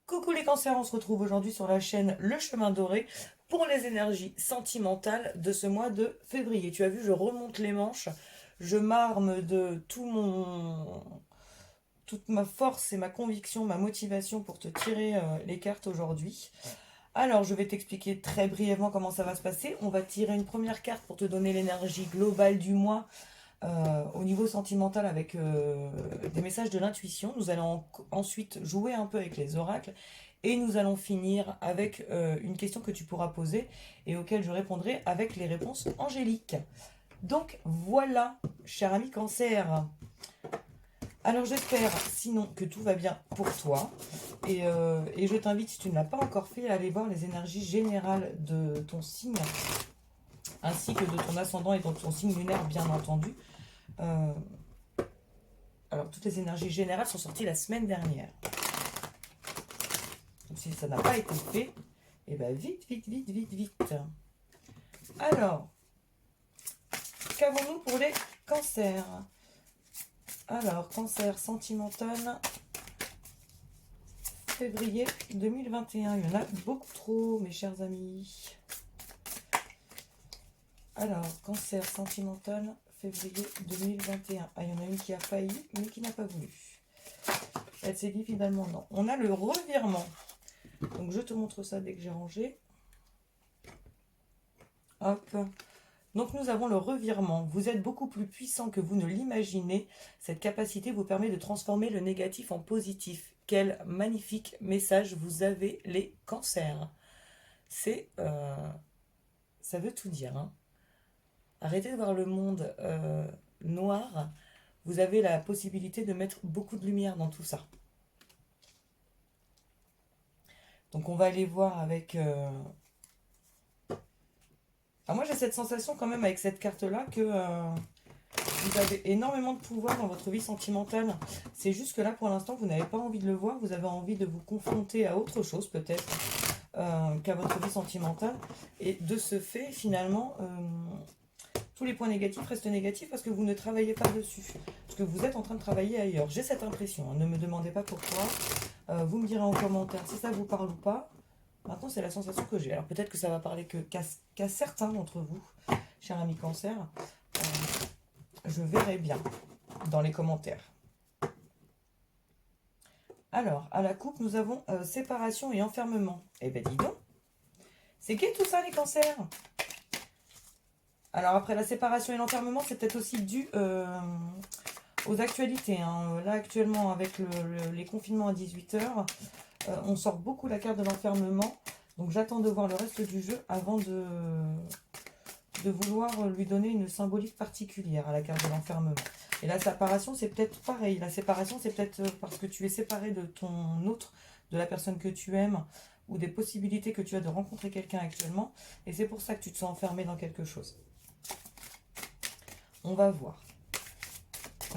Coucou les cancers, on se retrouve aujourd'hui sur la chaîne Le Chemin Doré pour les énergies sentimentales de ce mois de février. Tu as vu, je remonte les manches, je m'arme de toute ma force et ma conviction, ma motivation pour te tirer les cartes aujourd'hui. Alors, je vais t'expliquer très brièvement comment ça va se passer. On va tirer une première carte pour te donner l'énergie globale du mois au niveau sentimental avec des messages de l'intuition. Nous allons ensuite jouer un peu avec les oracles et nous allons finir avec une question que tu pourras poser et auquel je répondrai avec les réponses angéliques. Donc voilà, cher ami Cancer. Alors j'espère sinon que tout va bien pour toi et je t'invite, si tu ne l'as pas encore fait, à aller voir les énergies générales de ton signe ainsi que de ton ascendant et de ton signe lunaire bien entendu. Euh, alors toutes les énergies générales sont sorties la semaine dernière. Donc si ça n'a pas été fait, et bien vite, vite, vite, vite, vite. Alors, qu'avons-nous pour les cancers? Alors, cancer sentimental, février 2021. Il y en a beaucoup trop, mes chers amis. Alors, cancer sentimental, février 2021. Ah, il y en a une qui a failli, mais qui n'a pas voulu. Elle s'est dit finalement non. On a le revirement. Donc, je te montre ça dès que j'ai rangé. Hop. Donc, nous avons le revirement. Vous êtes beaucoup plus puissant que vous ne l'imaginez. Cette capacité vous permet de transformer le négatif en positif. Quel magnifique message vous avez, les cancers. C'est... ça veut tout dire, hein. Arrêtez de voir le monde noir. Vous avez la possibilité de mettre beaucoup de lumière dans tout ça. Donc on va aller voir avec... Alors moi j'ai cette sensation quand même avec cette carte-là que vous avez énormément de pouvoir dans votre vie sentimentale. C'est juste que là pour l'instant vous n'avez pas envie de le voir. Vous avez envie de vous confronter à autre chose peut-être qu'à votre vie sentimentale. Et de ce fait finalement... tous les points négatifs restent négatifs parce que vous ne travaillez pas dessus. Parce que vous êtes en train de travailler ailleurs. J'ai cette impression. Hein. Ne me demandez pas pourquoi. Vous me direz en commentaire si ça vous parle ou pas. Maintenant, c'est la sensation que j'ai. Alors peut-être que ça va parler qu'à certains d'entre vous, chers amis cancer. Je verrai bien dans les commentaires. Alors, à la coupe, nous avons séparation et enfermement. Eh ben dis donc. C'est gai tout ça, les cancers? Alors après la séparation et l'enfermement, c'est peut-être aussi dû aux actualités. Hein. Là actuellement avec les confinements à 18 h, on sort beaucoup la carte de l'enfermement. Donc j'attends de voir le reste du jeu avant de vouloir lui donner une symbolique particulière à la carte de l'enfermement. Et la séparation, c'est peut-être pareil. La séparation, c'est peut-être parce que tu es séparé de ton autre, de la personne que tu aimes, ou des possibilités que tu as de rencontrer quelqu'un actuellement. Et c'est pour ça que tu te sens enfermé dans quelque chose. On va voir.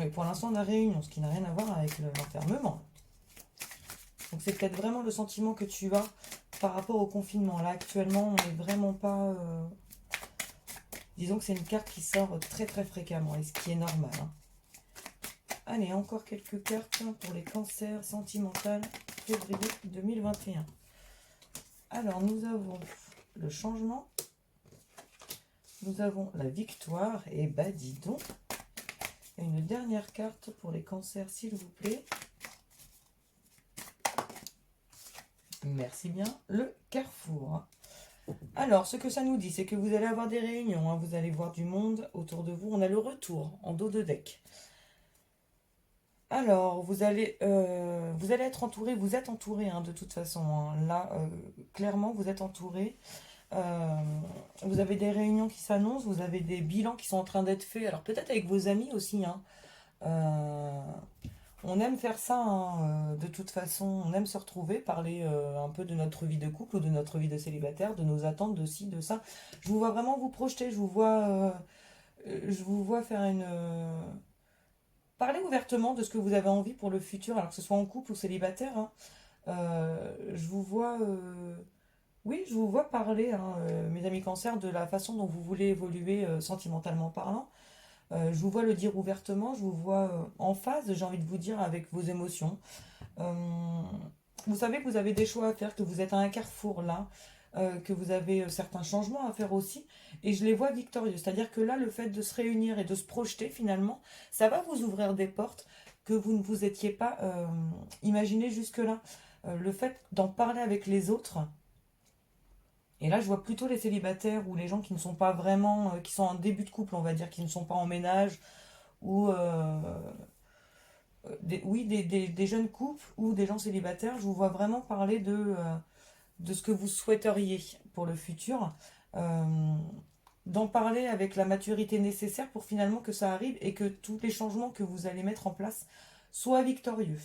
Et pour l'instant, on a réunion, ce qui n'a rien à voir avec l'enfermement. Donc c'est peut-être vraiment le sentiment que tu as par rapport au confinement. Là, actuellement, on n'est vraiment pas... Disons que c'est une carte qui sort très très fréquemment, et ce qui est normal. Hein. Allez, encore quelques cartes pour les cancers sentimentaux février 2021. Alors, nous avons le changement. Nous avons la victoire. Et bah, dis donc. Et une dernière carte pour les cancers, s'il vous plaît. Merci bien. Le carrefour. Alors, ce que ça nous dit, c'est que vous allez avoir des réunions. Hein, vous allez voir du monde autour de vous. On a le retour en dos de deck. Alors, vous allez être entouré. Vous êtes entouré, hein, de toute façon. Hein. Là, clairement, vous êtes entouré. Vous avez des réunions qui s'annoncent, vous avez des bilans qui sont en train d'être faits, alors peut-être avec vos amis aussi, hein. On aime faire ça, hein, de toute façon, on aime se retrouver, parler un peu de notre vie de couple ou de notre vie de célibataire, de nos attentes, de ci, de ça. Je vous vois vraiment vous projeter, je vous vois faire parler ouvertement de ce que vous avez envie pour le futur, alors que ce soit en couple ou célibataire, hein. Je vous vois... Oui, je vous vois parler, hein, mes amis Cancer, de la façon dont vous voulez évoluer sentimentalement parlant. Je vous vois le dire ouvertement, je vous vois en phase, j'ai envie de vous dire, avec vos émotions. Euh, Vous savez que vous avez des choix à faire, que vous êtes à un carrefour là, que vous avez certains changements à faire aussi, et je les vois victorieux. C'est-à-dire que là, le fait de se réunir et de se projeter, finalement, ça va vous ouvrir des portes que vous ne vous étiez pas imaginé jusque-là. Le fait d'en parler avec les autres, et là, je vois plutôt les célibataires ou les gens qui ne sont pas vraiment, qui sont en début de couple, on va dire, qui ne sont pas en ménage, ou oui, des jeunes couples ou des gens célibataires. Je vous vois vraiment parler de ce que vous souhaiteriez pour le futur. Euh, D'en parler avec la maturité nécessaire pour finalement que ça arrive et que tous les changements que vous allez mettre en place soient victorieux.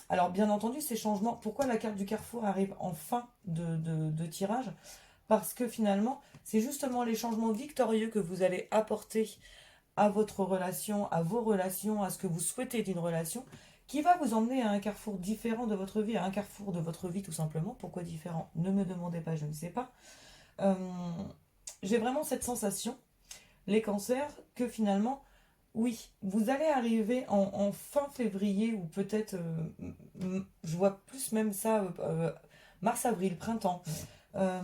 Alors bien entendu, ces changements, pourquoi la carte du carrefour arrive en fin de tirage? Parce que finalement, c'est justement les changements victorieux que vous allez apporter à votre relation, à vos relations, à ce que vous souhaitez d'une relation, qui va vous emmener à un carrefour différent de votre vie, à un carrefour de votre vie tout simplement. Pourquoi différent? Ne me demandez pas, je ne sais pas. Euh, j'ai vraiment cette sensation, les cancers, que finalement, oui, vous allez arriver en fin février, ou peut-être, je vois plus même ça, mars, avril, printemps, euh,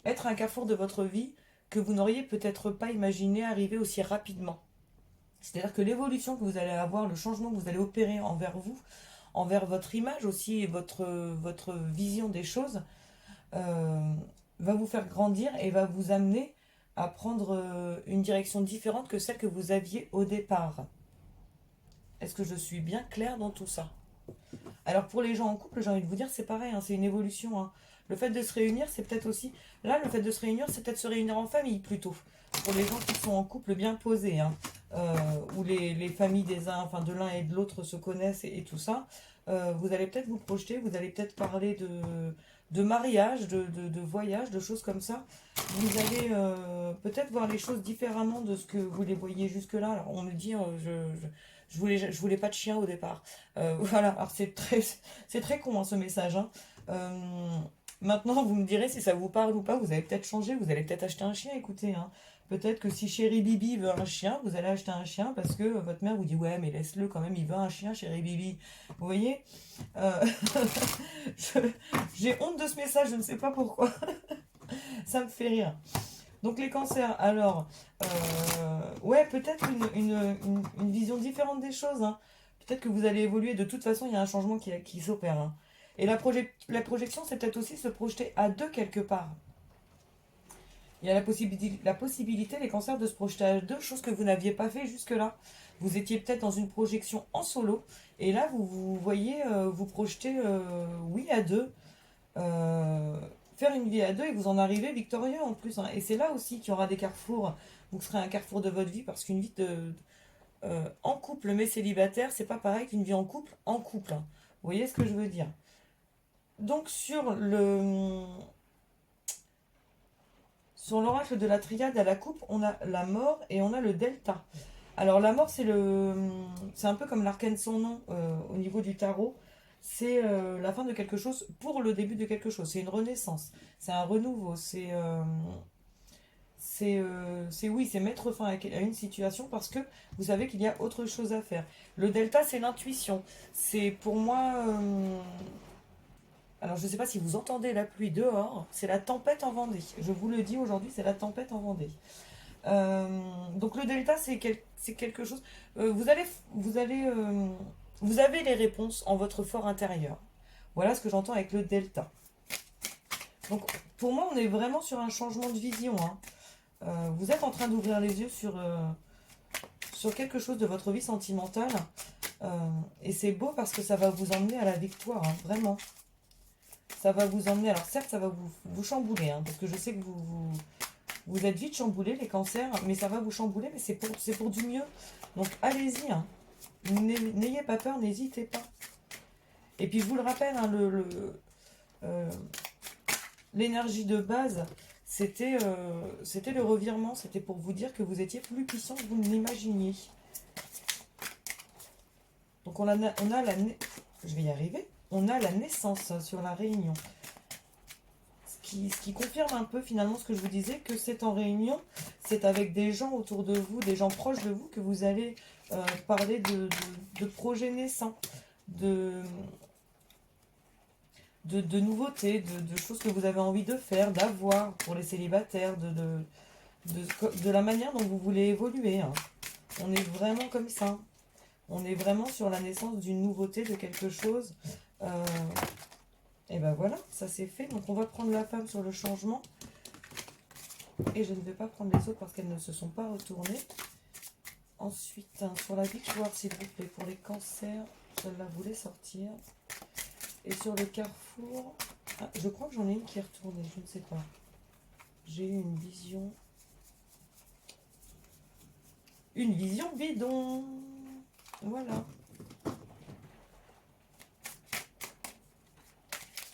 être à un carrefour de votre vie que vous n'auriez peut-être pas imaginé arriver aussi rapidement. C'est-à-dire que l'évolution que vous allez avoir, le changement que vous allez opérer envers vous, envers votre image aussi et votre vision des choses, euh, va vous faire grandir et va vous amener à prendre une direction différente que celle que vous aviez au départ. Est-ce que je suis bien claire dans tout ça? Alors pour les gens en couple, j'ai envie de vous dire, c'est pareil, hein, c'est une évolution, hein. Le fait de se réunir, c'est peut-être aussi... Là, le fait de se réunir, c'est peut-être se réunir en famille plutôt. Pour les gens qui sont en couple bien posés, hein, où les familles des uns, enfin de l'un et de l'autre se connaissent et tout ça. Vous allez peut-être vous projeter, vous allez peut-être parler de mariage, de voyage, de choses comme ça. Vous allez peut-être voir les choses différemment de ce que vous les voyez jusque-là. Alors on me dit, je voulais pas de chien au départ. Voilà, alors c'est très con hein, ce message, hein. Euh, Maintenant, vous me direz si ça vous parle ou pas. Vous allez peut-être changer, vous allez peut-être acheter un chien. Écoutez, hein. Peut-être que si Chéri Bibi veut un chien, vous allez acheter un chien parce que votre mère vous dit ouais, mais laisse-le quand même, il veut un chien, Chéri Bibi. Vous voyez. Euh, je- j'ai honte de ce message, je ne sais pas pourquoi. Ça me fait rire. Donc les cancers, alors, ouais, peut-être une vision différente des choses, hein. Peut-être que vous allez évoluer. De toute façon, il y a un changement qui s'opère, hein. Et la projection, c'est peut-être aussi se projeter à deux quelque part. Il y a la possibilité, les cancers, de se projeter à deux, choses que vous n'aviez pas fait jusque-là. Vous étiez peut-être dans une projection en solo, et là, vous voyez vous projeter, oui, à deux, euh, faire une vie à deux, et vous en arrivez victorieux en plus, hein. Et c'est là aussi qu'il y aura des carrefours. Vous serez un carrefour de votre vie, parce qu'une vie en couple mais célibataire, c'est pas pareil qu'une vie en couple, hein. Vous voyez ce que je veux dire? Donc sur l'oracle de la triade à la coupe, on a la mort et on a le delta. Alors la mort, c'est un peu comme l'arcane son nom au niveau du tarot. C'est la fin de quelque chose pour le début de quelque chose. C'est une renaissance, c'est un renouveau, oui, c'est mettre fin à une situation parce que vous savez qu'il y a autre chose à faire. Le delta, c'est l'intuition. C'est pour moi, alors je ne sais pas si vous entendez la pluie dehors, c'est la tempête en Vendée. Je vous le dis aujourd'hui, c'est la tempête en Vendée. Donc le delta, c'est quelque chose. Vous allez, vous avez les réponses en votre fort intérieur. Voilà ce que j'entends avec le delta. Donc pour moi, on est vraiment sur un changement de vision, hein. Vous êtes en train d'ouvrir les yeux sur quelque chose de votre vie sentimentale. Euh, et c'est beau parce que ça va vous emmener à la victoire, hein, vraiment. Ça va vous emmener. Alors certes, ça va vous chambouler, hein, parce que je sais que vous êtes vite chamboulés, les cancers, mais ça va vous chambouler, mais c'est pour du mieux. Donc allez-y, hein. N'ayez pas peur, n'hésitez pas. Et puis je vous le rappelle, hein, euh, l'énergie de base, c'était le revirement, c'était pour vous dire que vous étiez plus puissant que vous ne l'imaginiez. Donc on a je vais y arriver, on a la naissance sur la réunion. ce qui confirme un peu finalement ce que je vous disais, que c'est en réunion, c'est avec des gens autour de vous, des gens proches de vous, que vous allez parler de projets naissants, de, de nouveautés, de choses que vous avez envie de faire, d'avoir pour les célibataires, de la manière dont vous voulez évoluer, hein. On est vraiment comme ça. On est vraiment sur la naissance d'une nouveauté, de quelque chose. Euh, et ben voilà, ça c'est fait. Donc on va prendre la femme sur le changement. Et je ne vais pas prendre les autres parce qu'elles ne se sont pas retournées. Ensuite, hein, sur la victoire, s'il vous plaît, pour les cancers, celle-là voulait sortir. Et sur le carrefour, ah, je crois que j'en ai une qui est retournée, je ne sais pas. J'ai eu une vision. Une vision bidon. Voilà.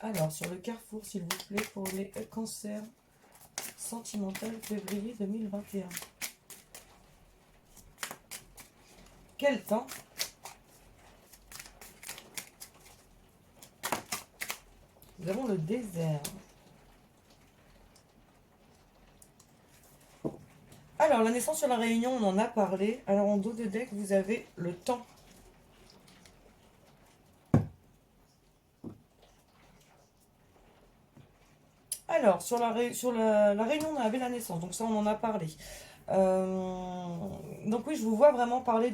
Alors, sur le carrefour, s'il vous plaît, pour les cancers sentimental février 2021. Quel temps? Nous avons le désert. Alors, la naissance sur la Réunion, on en a parlé. Alors, en dos de deck, vous avez le temps. Alors, sur la Réunion, on avait la naissance. Donc ça, on en a parlé. Donc oui, je vous vois vraiment parler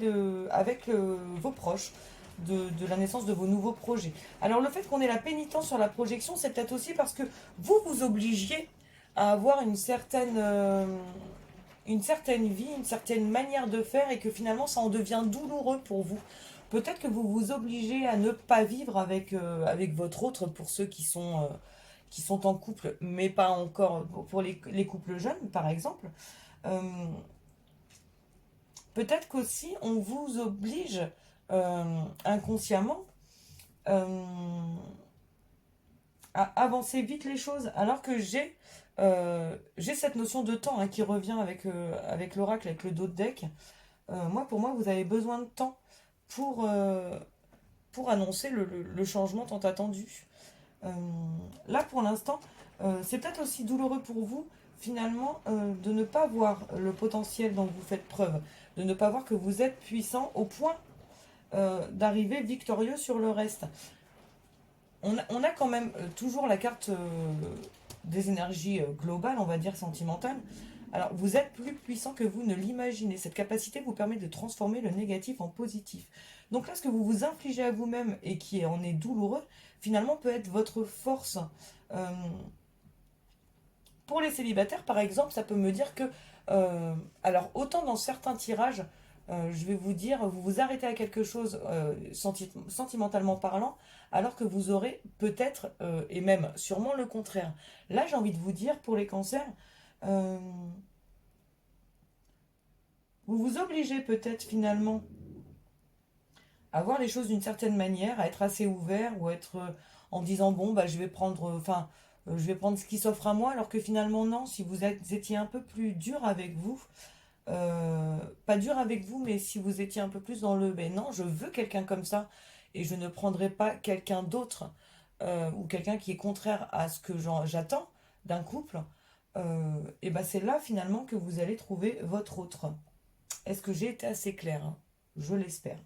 avec vos proches de la naissance de vos nouveaux projets. Alors, le fait qu'on ait la pénitence sur la projection, c'est peut-être aussi parce que vous vous obligiez à avoir une certaine vie, une certaine manière de faire et que finalement ça en devient douloureux pour vous. Peut-être que vous vous obligez à ne pas vivre avec votre autre pour ceux qui sont en couple, mais pas encore pour les couples jeunes, par exemple. Euh, Peut-être qu'aussi on vous oblige inconsciemment euh, à avancer vite les choses, alors que j'ai cette notion de temps, hein, qui revient avec l'oracle, avec le dos de deck. Moi, pour moi, vous avez besoin de temps pour, euh, pour annoncer le changement tant attendu. Euh, Là, pour l'instant, c'est peut-être aussi douloureux pour vous, finalement, de ne pas voir le potentiel dont vous faites preuve, de ne pas voir que vous êtes puissant au point d'arriver victorieux sur le reste. On a quand même toujours la carte des énergies globales, on va dire sentimentales. Alors, vous êtes plus puissant que vous ne l'imaginez. Cette capacité vous permet de transformer le négatif en positif. Donc là, ce que vous vous infligez à vous-même et qui en est douloureux, finalement, peut être votre force. Euh, pour les célibataires, par exemple, ça peut me dire que, alors autant dans certains tirages, je vais vous dire, vous vous arrêtez à quelque chose sentimentalement parlant, alors que vous aurez peut-être, et même sûrement le contraire. Là, j'ai envie de vous dire, pour les cancers, euh, vous vous obligez peut-être finalement à voir les choses d'une certaine manière, à être assez ouvert ou être en disant bon bah je vais prendre je vais prendre ce qui s'offre à moi alors que finalement non, si étiez un peu plus dur avec vous, pas dur avec vous, mais si vous étiez un peu plus dans le ben non, je veux quelqu'un comme ça et je ne prendrai pas quelqu'un d'autre ou quelqu'un qui est contraire à ce que j'attends d'un couple, et ben c'est là finalement que vous allez trouver votre autre. Est-ce que j'ai été assez claire, hein? Je l'espère.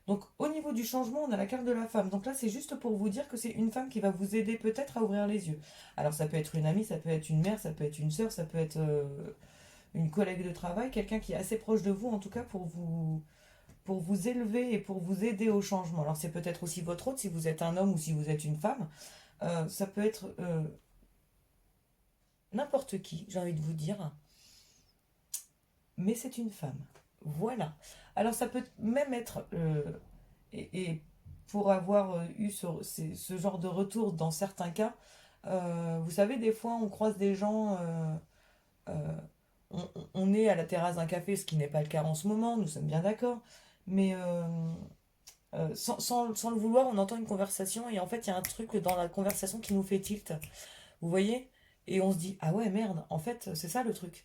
Donc au niveau du changement, on a la carte de la femme. Donc là, c'est juste pour vous dire que c'est une femme qui va vous aider peut-être à ouvrir les yeux. Alors ça peut être une amie, ça peut être une mère, ça peut être une sœur, ça peut être une collègue de travail, quelqu'un qui est assez proche de vous en tout cas pour vous élever et pour vous aider au changement. Alors c'est peut-être aussi votre autre si vous êtes un homme ou si vous êtes une femme. Ça peut être n'importe qui, j'ai envie de vous dire, mais c'est une femme. Voilà. Alors ça peut même être, et pour avoir eu ce genre de retour dans certains cas, vous savez, des fois on croise des gens, euh, on est à la terrasse d'un café, ce qui n'est pas le cas en ce moment, nous sommes bien d'accord, mais sans le vouloir, on entend une conversation et en fait il y a un truc dans la conversation qui nous fait tilt, vous voyez? Et on se dit, ah ouais, merde, en fait c'est ça le truc.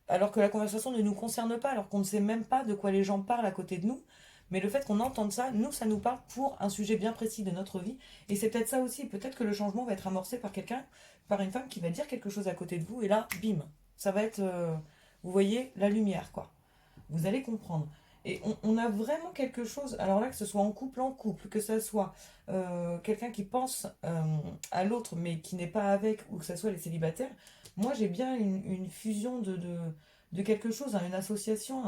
Alors que la conversation ne nous concerne pas, alors qu'on ne sait même pas de quoi les gens parlent à côté de nous, Mais le fait qu'on entende ça, nous, ça nous parle pour un sujet bien précis de notre vie. Et c'est peut-être ça aussi. Peut-être que le changement va être amorcé par quelqu'un, par une femme qui va dire quelque chose à côté de vous. Et là, bim, ça va être, vous voyez, la lumière, quoi. Vous allez comprendre. Et on a vraiment quelque chose, alors là, que ce soit en couple, que ce soit quelqu'un qui pense à l'autre mais qui n'est pas avec, ou que ce soit les célibataires, moi j'ai bien une fusion de quelque chose, hein, une association,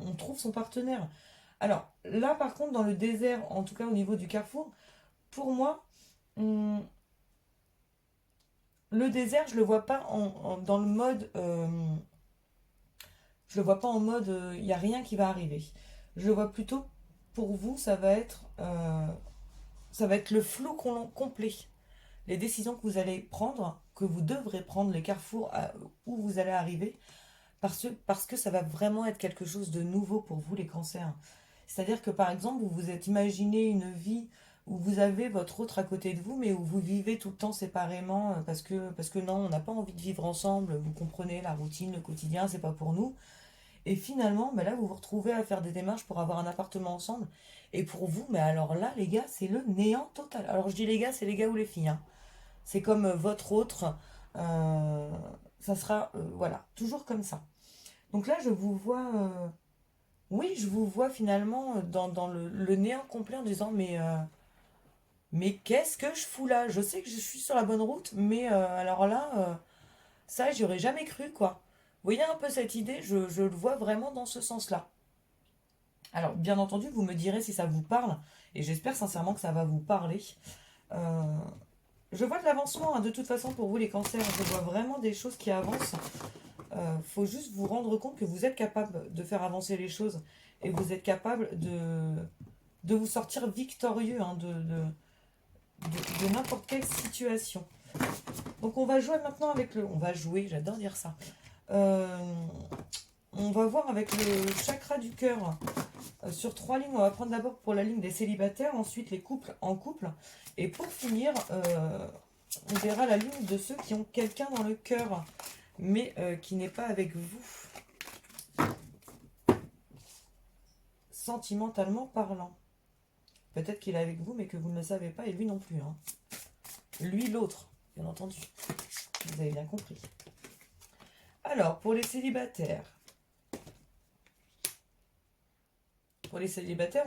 on trouve son partenaire. Alors là, par contre, dans le désert, en tout cas au niveau du carrefour, pour moi, hum, le désert, je le vois pas dans le mode je le vois pas en mode il n'y a rien qui va arriver. Je le vois plutôt pour vous, ça va être le flou complet. Les décisions que vous allez prendre, que vous devrez prendre, les carrefours où vous allez arriver, parce que ça va vraiment être quelque chose de nouveau pour vous, les cancers. C'est-à-dire que par exemple, vous vous êtes imaginé une vie où vous avez votre autre à côté de vous, mais où vous vivez tout le temps séparément, parce que non, on n'a pas envie de vivre ensemble, vous comprenez, la routine, le quotidien, c'est pas pour nous. Et finalement, là, vous vous retrouvez à faire des démarches pour avoir un appartement ensemble. Et pour vous, mais alors là, les gars, c'est le néant total. Alors je dis les gars, c'est les gars ou les filles, hein. C'est comme votre autre. euh, Ça sera, voilà, toujours comme ça. Donc là, je vous vois, oui, je vous vois finalement dans le néant complet en disant, mais qu'est-ce que je fous là? Je sais que je suis sur la bonne route, mais alors là, ça, j'y aurais jamais cru, quoi. Vous voyez un peu cette idée, je le vois vraiment dans ce sens-là. Alors, bien entendu, vous me direz si ça vous parle, et j'espère sincèrement que ça va vous parler. Euh, je vois de l'avancement, hein, de toute façon, pour vous, les cancers. Je vois vraiment des choses qui avancent. Faut juste vous rendre compte que vous êtes capable de faire avancer les choses, et vous êtes capable de vous sortir victorieux, hein, de n'importe quelle situation. Donc, on va jouer maintenant avec le... On va jouer, j'adore dire ça. Euh, on va voir avec le chakra du cœur. Sur 3 lignes, on va prendre d'abord pour la ligne des célibataires, ensuite les couples en couple. Et pour finir, on verra la ligne de ceux qui ont quelqu'un dans le cœur, mais qui n'est pas avec vous, sentimentalement parlant. Peut-être qu'il est avec vous, mais que vous ne le savez pas, et lui non plus, hein. Lui, l'autre, bien entendu. Vous avez bien compris. Alors, pour les célibataires,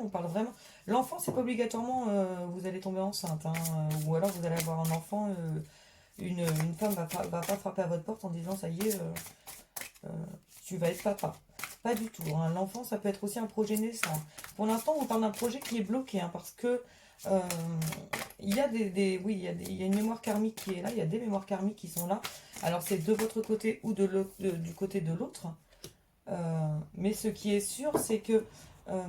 on parle vraiment. L'enfant, c'est pas obligatoirement vous allez tomber enceinte, hein, ou alors vous allez avoir un enfant. Une femme va pas frapper à votre porte en disant ça y est, euh, tu vas être papa. Pas du tout, hein. L'enfant, ça peut être aussi un projet naissant. Pour l'instant, on parle d'un projet qui est bloqué, hein, parce que euh, il y a oui, il y a une mémoire karmique qui est là, il y a des mémoires karmiques qui sont là. Alors, c'est de votre côté ou du côté de l'autre. Mais ce qui est sûr, c'est que euh,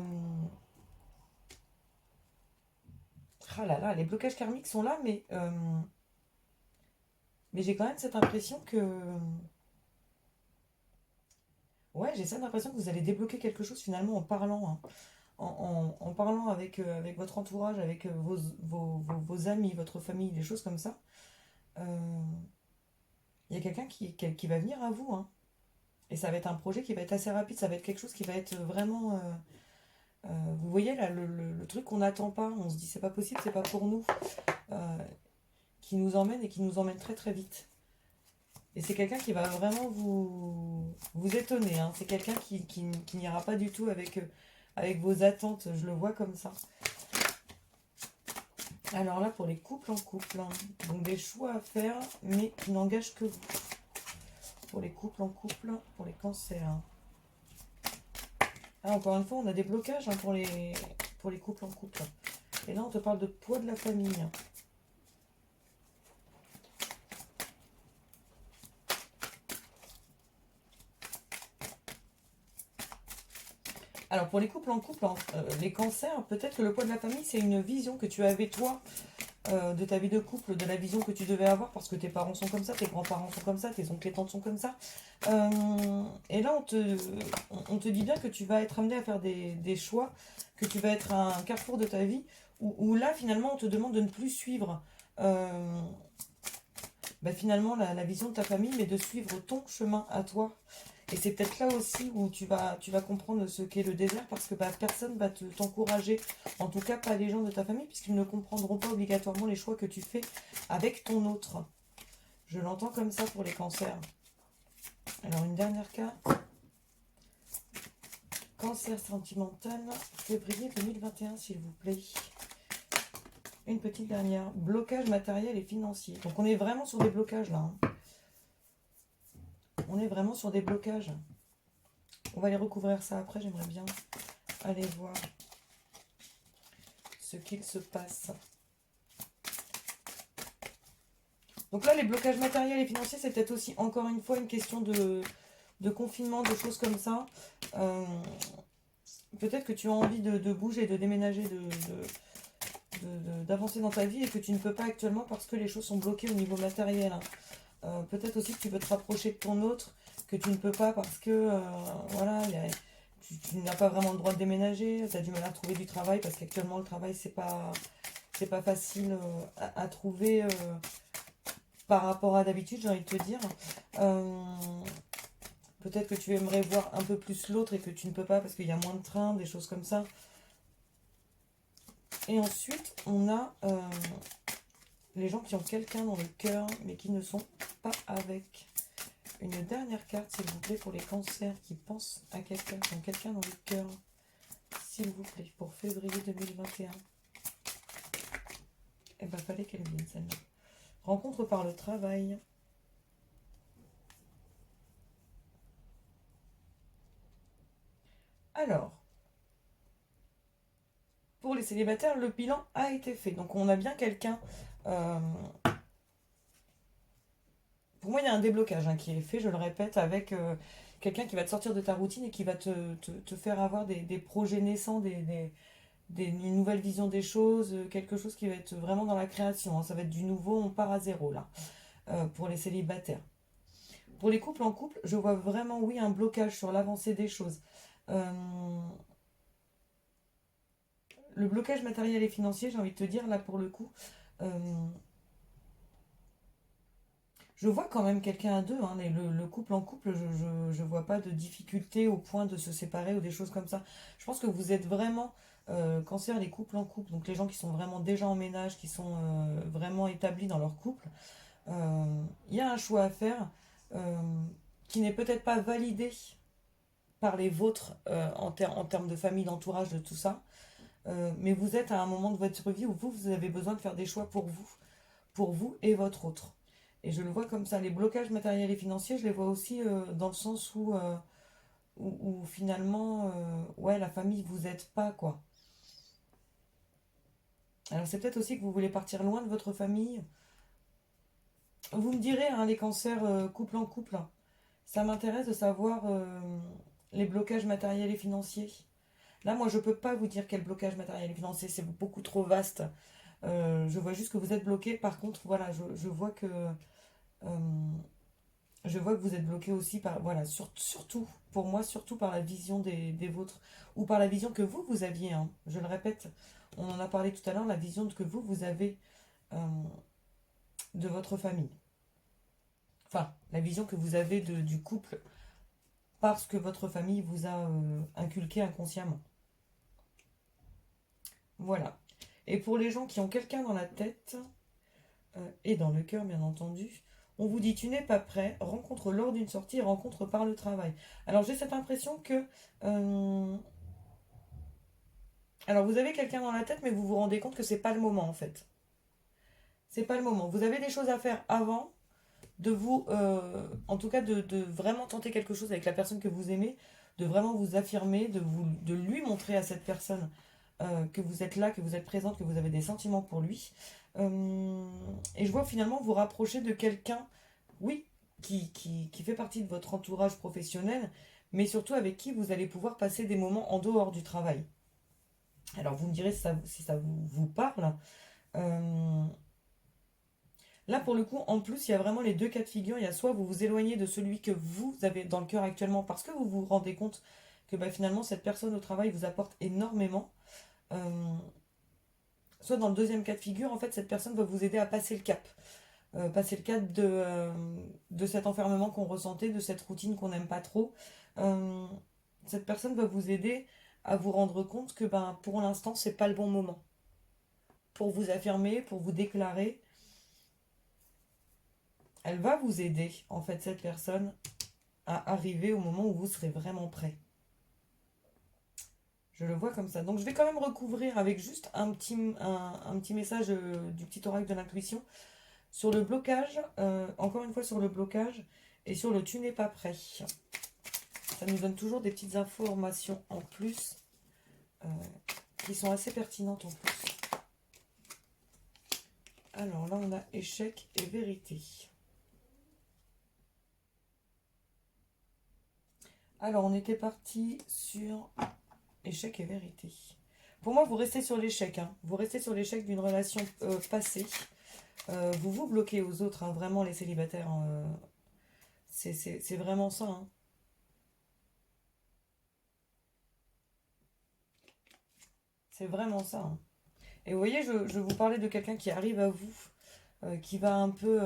ah là là, les blocages karmiques sont là, mais j'ai quand même cette impression que ouais, j'ai cette impression que vous allez débloquer quelque chose finalement en parlant, hein. En parlant avec votre entourage, avec vos amis, votre famille, des choses comme ça. Euh, Il y a quelqu'un qui va venir à vous, hein. Et ça va être un projet qui va être assez rapide, ça va être quelque chose qui va être vraiment... vous voyez là, le truc qu'on n'attend pas, on se dit c'est pas possible, c'est pas pour nous, euh, qui nous emmène et qui nous emmène très très vite. Et c'est quelqu'un qui va vraiment vous étonner, hein. C'est quelqu'un qui n'ira pas du tout avec vos attentes. Je le vois comme ça. Alors là, pour les couples en couple, hein. Donc des choix à faire, mais qui n'engagent que vous. Pour les couples en couple, pour les cancers. Ah, encore une fois, on a des blocages, hein, pour les couples en couple. Et là, on te parle de poids de la famille. Alors pour les couples en couple, hein, les cancers, peut-être que le poids de la famille, c'est une vision que tu avais toi de ta vie de couple, de la vision que tu devais avoir parce que tes parents sont comme ça, tes grands-parents sont comme ça, tes oncles et tantes sont comme ça. Et là, on te dit bien que tu vas être amené à faire des choix, que tu vas être à un carrefour de ta vie où là, finalement, on te demande de ne plus suivre bah, finalement la vision de ta famille, mais de suivre ton chemin à toi. Et c'est peut-être là aussi où tu vas comprendre ce qu'est le désert, parce que bah, personne va t'encourager, en tout cas pas les gens de ta famille, puisqu'ils ne comprendront pas obligatoirement les choix que tu fais avec ton autre. Je l'entends comme ça pour les cancers. Alors une dernière carte. Cancer sentimental, février 2021, s'il vous plaît. Une petite dernière. Blocage matériel et financier. Donc on est vraiment sur des blocages là. On est vraiment sur des blocages. On va aller recouvrir ça après. J'aimerais bien aller voir ce qu'il se passe. Donc là, les blocages matériels et financiers, c'est peut-être aussi, encore une fois, une question de confinement, de choses comme ça. Peut-être que tu as envie de bouger, de déménager, d'avancer dans ta vie et que tu ne peux pas actuellement parce que les choses sont bloquées au niveau matériel. Peut-être aussi que tu veux te rapprocher de ton autre, que tu ne peux pas parce que voilà, tu n'as pas vraiment le droit de déménager, tu as du mal à trouver du travail parce qu'actuellement le travail c'est pas facile à trouver par rapport à d'habitude, j'ai envie de te dire. Peut-être que tu aimerais voir un peu plus l'autre et que tu ne peux pas parce qu'il y a moins de trains, des choses comme ça. Et ensuite, on a les gens qui ont quelqu'un dans le cœur, mais qui ne sont pas avec. Une dernière carte, s'il vous plaît, pour les cancers qui pensent à quelqu'un, qui ont quelqu'un dans le cœur. S'il vous plaît, pour février 2021. Eh ben, fallait qu'elle vienne, celle-là. Rencontre par le travail. Alors, pour les célibataires, le bilan a été fait. Donc, on a bien quelqu'un... pour moi, il y a un déblocage qui est fait, je le répète, avec quelqu'un qui va te sortir de ta routine et qui va te faire avoir des projets naissants, une nouvelle vision des choses, quelque chose qui va être vraiment dans la création. Ça va être du nouveau, on part à zéro là, pour les célibataires. Pour les couples en couple, je vois vraiment, oui, un blocage sur l'avancée des choses. Euh, le blocage matériel et financier, j'ai envie de te dire, là pour le coup, euh, je vois quand même quelqu'un à deux, hein, mais le couple en couple, je vois pas de difficulté au point de se séparer ou des choses comme ça. Je pense que vous êtes vraiment, cancer, les couples en couple, donc les gens qui sont vraiment déjà en ménage, qui sont vraiment établis dans leur couple, il y a un choix à faire euh, qui n'est peut-être pas validé par les vôtres en termes de famille, d'entourage, de tout ça, mais vous êtes à un moment de votre vie où vous avez besoin de faire des choix pour vous et votre autre. Et je le vois comme ça. Les blocages matériels et financiers, je les vois aussi dans le sens où finalement, ouais, la famille vous aide pas, quoi. Alors c'est peut-être aussi que vous voulez partir loin de votre famille. Vous me direz, hein, les cancers couple en couple, hein. Ça m'intéresse de savoir les blocages matériels et financiers. Là, moi, je peux pas vous dire quel blocage matériel et financier, c'est beaucoup trop vaste. Je vois juste que vous êtes bloqué. Par contre, voilà, je vois que je vois que vous êtes bloqué aussi par, voilà, surtout, pour moi, surtout par la vision des vôtres, ou par la vision que vous aviez, hein. Je le répète, on en a parlé tout à l'heure, la vision que vous avez euh, de votre famille. Enfin, la vision que vous avez du couple parce que votre famille vous a inculqué inconsciemment. Voilà. Et pour les gens qui ont quelqu'un dans la tête, et dans le cœur, bien entendu, on vous dit tu n'es pas prêt, rencontre lors d'une sortie, rencontre par le travail. Alors j'ai cette impression que... alors vous avez quelqu'un dans la tête, mais vous vous rendez compte que c'est pas le moment en fait. C'est pas le moment. Vous avez des choses à faire avant de vous... en tout cas de vraiment tenter quelque chose avec la personne que vous aimez, de vraiment vous affirmer, de lui montrer à cette personne que vous êtes là, que vous êtes présente, que vous avez des sentiments pour lui. Et je vois finalement vous rapprocher de quelqu'un, oui, qui fait partie de votre entourage professionnel, mais surtout avec qui vous allez pouvoir passer des moments en dehors du travail. Alors vous me direz si ça vous parle. Euh, Là pour le coup, en plus, il y a vraiment les deux cas de figure. Il y a soit vous vous éloignez de celui que vous avez dans le cœur actuellement parce que vous vous rendez compte que bah, finalement cette personne au travail vous apporte énormément. Euh, Soit dans le deuxième cas de figure, en fait, cette personne va vous aider à passer le cap. passer le cap de cet enfermement qu'on ressentait, de cette routine qu'on n'aime pas trop. Euh, cette personne va vous aider à vous rendre compte que ben, pour l'instant, c'est pas le bon moment. Pour vous affirmer, pour vous déclarer, elle va vous aider, en fait, cette personne, à arriver au moment où vous serez vraiment prêt. Je le vois comme ça. Donc je vais quand même recouvrir avec juste un petit message du petit oracle de l'intuition sur le blocage, encore une fois sur le blocage et sur le tu n'es pas prêt. Ça nous donne toujours des petites informations en plus euh, qui sont assez pertinentes en plus. Alors là on a échec et vérité. Alors on était parti sur échec et vérité. Pour moi vous restez sur l'échec. Hein. Vous restez sur l'échec d'une relation passée. Vous vous bloquez aux autres, hein, vraiment les célibataires. C'est vraiment ça. Hein. C'est vraiment ça. Hein. Et vous voyez, je vous parlais de quelqu'un qui arrive à vous, qui va un peu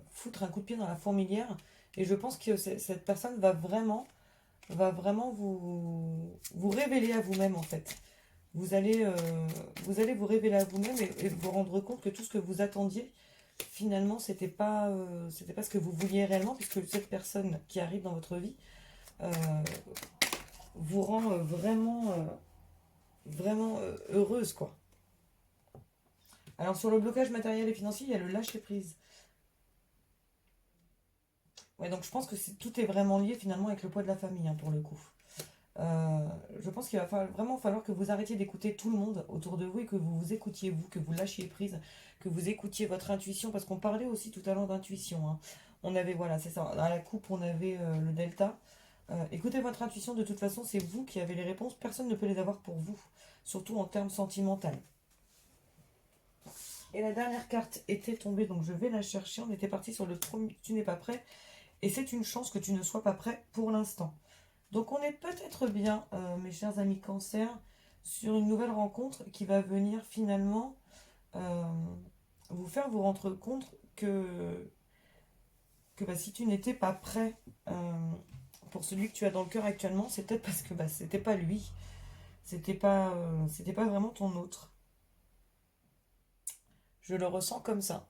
foutre un coup de pied dans la fourmilière. Et je pense que cette personne va vraiment vous révéler à vous-même en fait. Vous allez vous révéler à vous-même et vous rendre compte que tout ce que vous attendiez, finalement, c'était pas ce que vous vouliez réellement, puisque cette personne qui arrive dans votre vie euh, vous rend vraiment heureuse, quoi. Alors, sur le blocage matériel et financier, il y a le lâcher-prise. Ouais, donc je pense que tout est vraiment lié finalement avec le poids de la famille, hein, pour le coup. Je pense qu'il va vraiment falloir que vous arrêtiez d'écouter tout le monde autour de vous et que vous vous écoutiez vous, que vous lâchiez prise, que vous écoutiez votre intuition, parce qu'on parlait aussi tout à l'heure d'intuition. Hein. On avait, voilà, c'est ça, à la coupe, on avait le delta. Écoutez votre intuition, de toute façon, c'est vous qui avez les réponses, personne ne peut les avoir pour vous, surtout en termes sentimentaux. Et la dernière carte était tombée, donc je vais la chercher. On était parti sur le tu n'es pas prêt, et c'est une chance que tu ne sois pas prêt pour l'instant. Donc on est peut-être bien, mes chers amis Cancer, sur une nouvelle rencontre qui va venir finalement euh, vous faire vous rendre compte que bah, si tu n'étais pas prêt pour celui que tu as dans le cœur actuellement, c'est peut-être parce que bah, c'était pas lui, c'était pas vraiment ton autre. Je le ressens comme ça.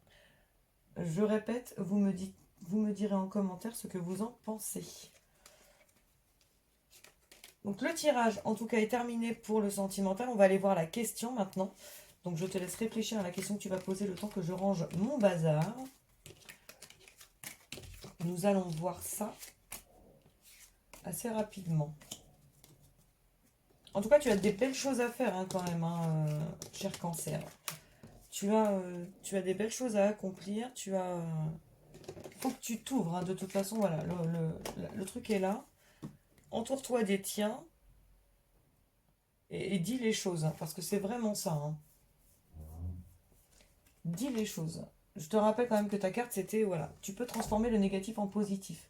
Je répète, vous me direz en commentaire ce que vous en pensez. Donc le tirage, en tout cas, est terminé pour le sentimental. On va aller voir la question maintenant. Donc je te laisse réfléchir à la question que tu vas poser le temps que je range mon bazar. Nous allons voir ça assez rapidement. En tout cas, tu as des belles choses à faire, hein, quand même, hein, cher Cancer. Tu as des belles choses à accomplir. Faut que tu t'ouvres, hein, de toute façon, voilà, le truc est là. Entoure-toi des tiens et dis les choses, hein, parce que c'est vraiment ça. Hein. Dis les choses. Je te rappelle quand même que ta carte, c'était, voilà, tu peux transformer le négatif en positif.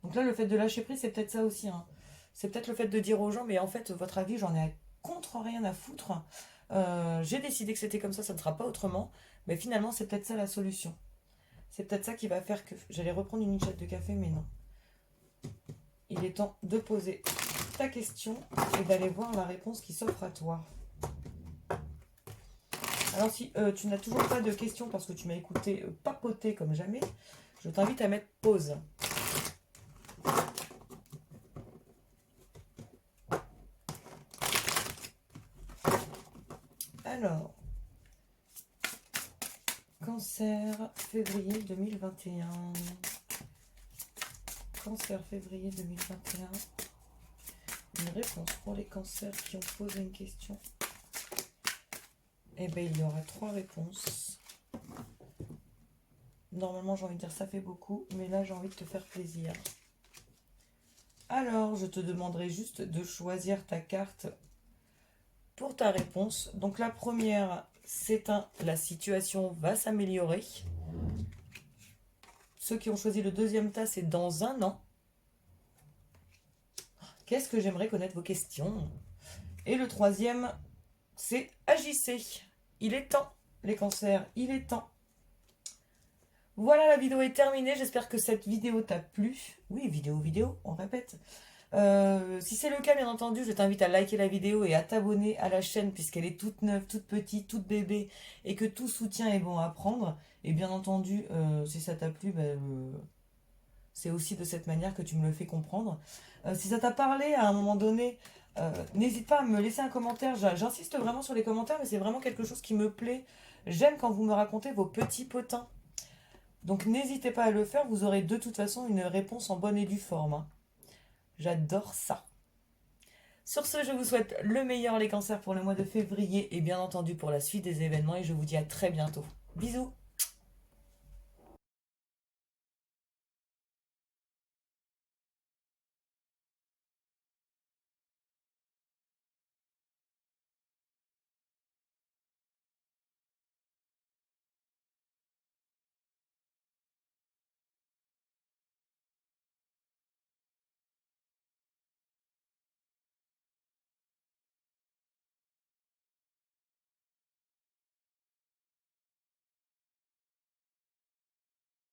Donc là, le fait de lâcher prise, c'est peut-être ça aussi. Hein. C'est peut-être le fait de dire aux gens, mais en fait, votre avis, j'en ai contre rien à foutre. J'ai décidé que c'était comme ça ne sera pas autrement. Mais finalement, c'est peut-être ça la solution. C'est peut-être ça qui va faire que... J'allais reprendre une lichette de café, mais non. Il est temps de poser ta question et d'aller voir la réponse qui s'offre à toi. Alors si tu n'as toujours pas de questions parce que tu m'as écouté papoter comme jamais, je t'invite à mettre pause. Alors, Cancer, février 2021. Cancer, février 2021. Une réponse pour les cancers qui ont posé une question. Eh bien, il y aura 3 réponses. Normalement, j'ai envie de dire ça fait beaucoup, mais là, j'ai envie de te faire plaisir. Alors, je te demanderai juste de choisir ta carte pour ta réponse. Donc, la première, c'est la situation va s'améliorer. Ceux qui ont choisi le deuxième tas, c'est dans un an. Qu'est-ce que j'aimerais connaître vos questions? Et le troisième, c'est agissez. Il est temps, les cancers, il est temps. Voilà, la vidéo est terminée. J'espère que cette vidéo t'a plu. Oui, vidéo, on répète. Si c'est le cas, bien entendu, je t'invite à liker la vidéo et à t'abonner à la chaîne puisqu'elle est toute neuve, toute petite, toute bébé et que tout soutien est bon à prendre. Et bien entendu, si ça t'a plu, c'est aussi de cette manière que tu me le fais comprendre. Si ça t'a parlé à un moment donné, n'hésite pas à me laisser un commentaire. J'insiste vraiment sur les commentaires, mais c'est vraiment quelque chose qui me plaît. J'aime quand vous me racontez vos petits potins. Donc n'hésitez pas à le faire, vous aurez de toute façon une réponse en bonne et due forme, hein. J'adore ça. Sur ce, je vous souhaite le meilleur les cancers pour le mois de février et bien entendu pour la suite des événements et je vous dis à très bientôt. Bisous.